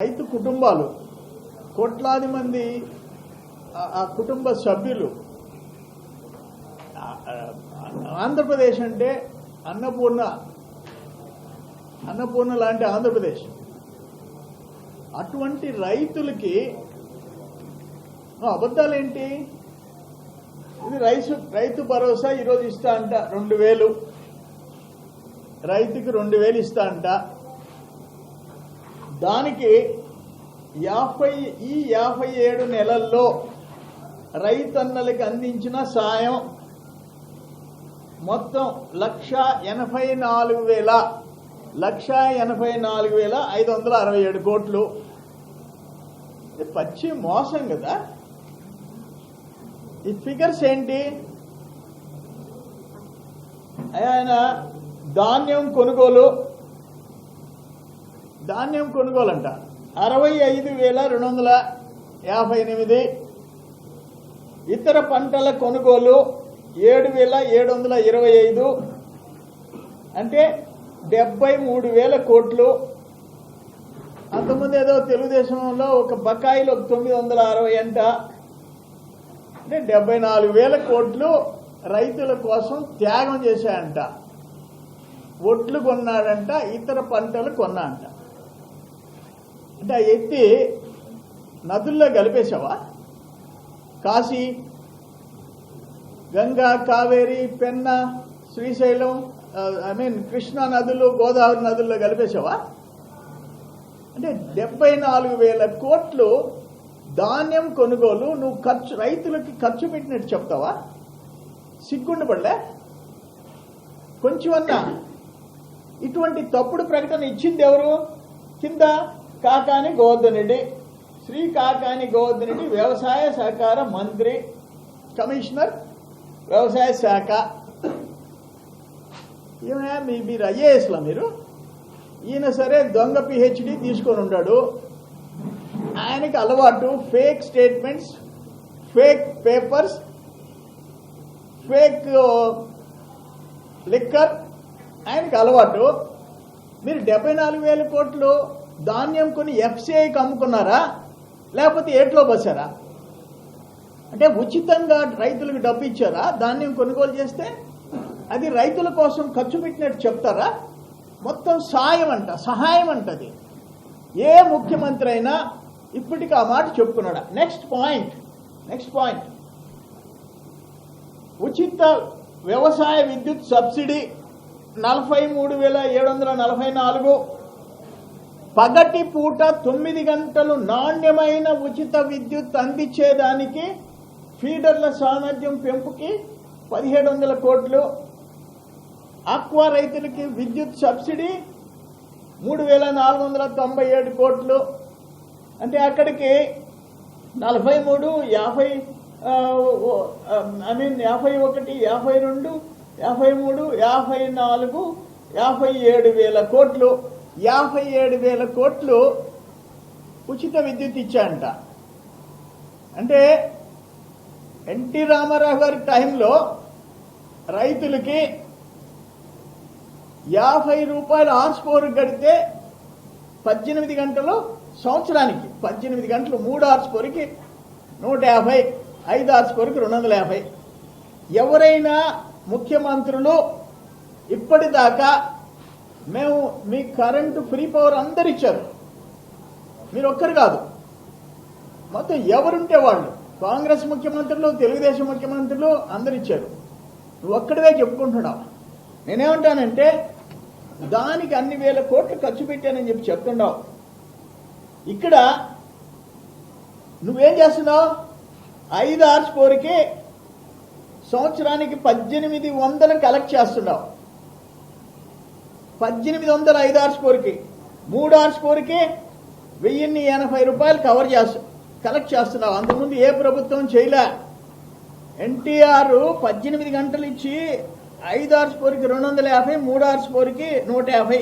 రైతు కుటుంబాలు కోట్లాది మంది ఆ కుటుంబ సభ్యులు ఆంధ్రప్రదేశ్ అంటే అన్నపూర్ణ లాంటి ఆంధ్రప్రదేశ్. అటువంటి రైతులకి అబద్ధాలేంటి? ఇది రైతు భరోసా ఈరోజు ఇస్తా అంట 2000, రైతుకి 2000 ఇస్తా అంట. దానికి 57 నెలల్లో రైతన్నలకి అందించిన సాయం మొత్తం 1,84,567 కోట్లు. పచ్చి మోసం కదా. ఈ ఫిగర్స్ ఏంటి? ఆయన ధాన్యం కొనుగోలు అంట 65,258. ఇతర పంటల కొనుగోలు 7,725, అంటే 73,000 కోట్లు. అంతకుముందు ఏదో తెలుగుదేశంలో ఒక బకాయిలు 960 అంట, అంటే 74,000 కోట్లు రైతుల కోసం త్యాగం చేశాయంట. ఒట్లు కొన్నాడంట, ఇతర పంటలు కొన్నాడంట. అంటే ఆ ఎత్తి నదుల్లో కలిపేశావా? కాశీ, గంగా, కావేరి, పెన్న, శ్రీశైలం, కృష్ణా నదులు, గోదావరి నదుల్లో కలిపేశావా? అంటే 74,000 కోట్లు ధాన్యం కొనుగోలు నువ్వు రైతులకి ఖర్చు పెట్టినట్టు చెప్తావా? సిగ్గుండబడలే కొంచెమన్నా? ఇటువంటి తప్పుడు ప్రకటన ఇచ్చింది ఎవరు? కింద కాకాని గోవర్ధన్ రెడ్డి, శ్రీ కాకాని గోవర్ధన్ రెడ్డి, వ్యవసాయ సహకార మంత్రి, కమిషనర్ వ్యవసాయ శాఖ. ఏమయ్యా మీరు ఐఏఎస్లా మీరు? ఈయన సరే దొంగ పిహెచ్డి తీసుకొని ఉంటాడు. ఆయనకి అలవాటు fake statements, fake papers, fake liquor, ఆయనకి అలవాటు. మీరు 74,000 కోట్లు ధాన్యం కొని ఎఫ్సిఐకి అమ్ముకున్నారా, లేకపోతే ఏట్లో బసారా? అంటే ఉచితంగా రైతులకు డబ్బు ఇచ్చారా? ధాన్యం కొనుగోలు చేస్తే అది రైతుల కోసం ఖర్చు పెట్టినట్టు చెప్తారా? మొత్తం సహాయం అంటది. ఏ ముఖ్యమంత్రి అయినా ఇప్పటికి ఆ మాట చెప్పుకున్నాడా? నెక్స్ట్ పాయింట్ ఉచిత వ్యవసాయ విద్యుత్ సబ్సిడీ 43,744. పగటి పూట 9 గంటలు నాణ్యమైన ఉచిత విద్యుత్ అందించేదానికి ఫీడర్ల సామర్థ్యం పెంపుకి 1,700 కోట్లు. ఆక్వా రైతులకి విద్యుత్ సబ్సిడీ 3,497 కోట్లు. అంటే అక్కడికి 43, 50, 51, 52, 53, 54, 57,000 కోట్లు. 57,000 కోట్లు ఉచిత విద్యుత్ ఇచ్చాయంట. అంటే ఎన్టీ రామారావు గారి టైంలో రైతులకి 50 రూపాయలు హార్స్ పవర్ కడితే 18 గంటలు, సంవత్సరానికి 18 గంటలు 3 హార్స్ పవర్కి 150, 5 హార్స్ పవర్కి 250. ఎవరైనా ముఖ్యమంత్రులు ఇప్పటిదాకా మేము మీ కరెంటు ఫ్రీ పవర్ అందరు ఇచ్చారు, మీరు ఒక్కరు కాదు, మొత్తం ఎవరుంటే వాళ్ళు, కాంగ్రెస్ ముఖ్యమంత్రులు, తెలుగుదేశం ముఖ్యమంత్రులు అందరు ఇచ్చారు. నువ్వు ఒక్కడివే చెప్పుకుంటున్నావు. నేనేమంటానంటే దానికి అన్ని వేల కోట్లు ఖర్చు పెట్టానని చెప్పి చెప్తున్నావు. ఇక్కడ నువ్వేం చేస్తున్నావు? 5 హార్స్ పవర్కి సంవత్సరానికి 1,800 కలెక్ట్ చేస్తున్నావు. 1,800 5 హార్స్ పవర్కి. 3 హార్స్ పవర్కి 1,080 రూపాయలు కలెక్ట్ చేస్తున్నావు. అంతకుముందు ఏ ప్రభుత్వం చేయలే. ఎన్టీఆర్ 18 గంటలు ఇచ్చి 5 హార్స్ పవర్కి 250, 3 హార్స్ పవర్కి 150.